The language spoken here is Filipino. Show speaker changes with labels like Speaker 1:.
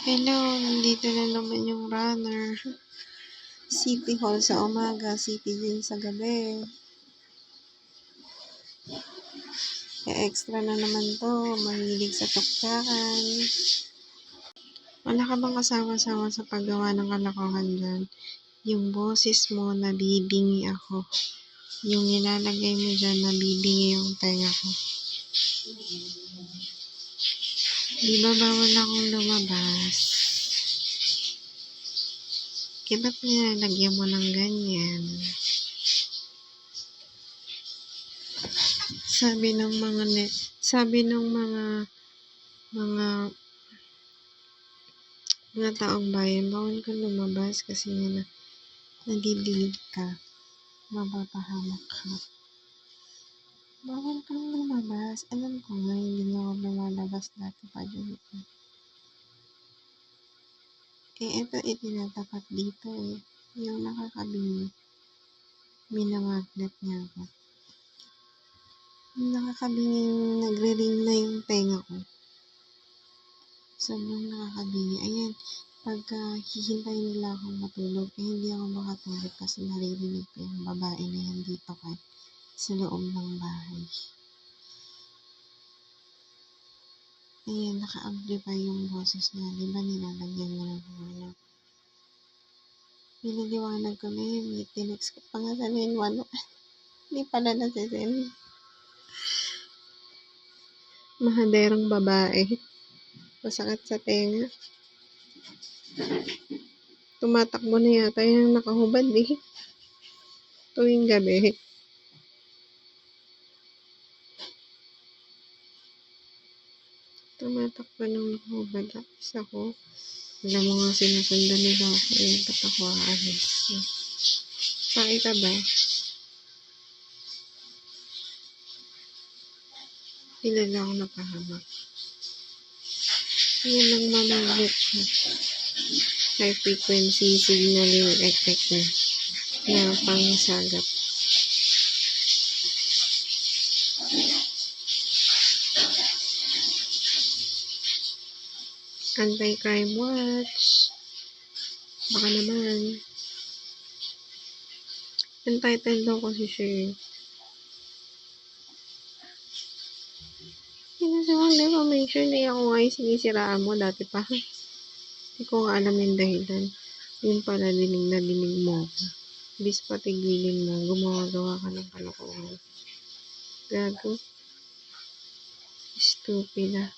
Speaker 1: Hello, nandito na naman yung runner. City Hall sa umaga, City din sa gabi. Extra na naman to, mahilig sa tuktakan. Wala ka bang kasama-sama sa paggawa ng kalokohan dyan? Yung boses mo, nabibingi ako. Yung nilalagay mo dyan, nabibingi yung tenga ko. Di ba bawal akong lumabas? Kaya ba't nilalagyan mo ng ganyan? Sabi ng mga taong bayan, bawal kang lumabas kasi nga nadidilig ka, mapapahamak ka. Bawal kang lumabas. Alam ko nga, hindi na ako lumalabas dati pa dyan. Ito itinatapat dito eh. Yung nakakabingi, minamagnet niya ako. Yung nakakabingi, nagre-ring na yung tenga ko. Sobrang nakakabingi. Ayan, pagka hihintayin nila akong matulog, hindi ako makatulog kasi naririnig ko yung babae na yan dito sa loob ng bahay. Ayan, naka-amplify yung boses niya. Di ba nilalagyan niya ng ano? Pinaliwanag ko na yun. Tinext ko pa nga sa 911. Hindi pala nasisend. Mahaderang babae. Masakit sa tenga. Tumatakbo na yata yung nakahubad eh. Tuwing gabi. Tumatakbo ng nakahubad. Tapos ako, alam mo nga sinasundan nila ako eh. Ba't ako aalis? Pakita ba? Hindi na ako napahamak. Yan ang mamagnet siya. High frequency signaling effect na pangsagap. Anti-crime watch. Baka naman. Entitled daw kasi siya eh. Sinasawang defamation, hindi ako nga yung sinisiraan mo dati pa. Hindi ko nga alam yung dahilan. Yung pala dinig na dinig mo. Bis patigilin mo, gumawa-gawa ka ng kalokohan. Gago. Stupid ah.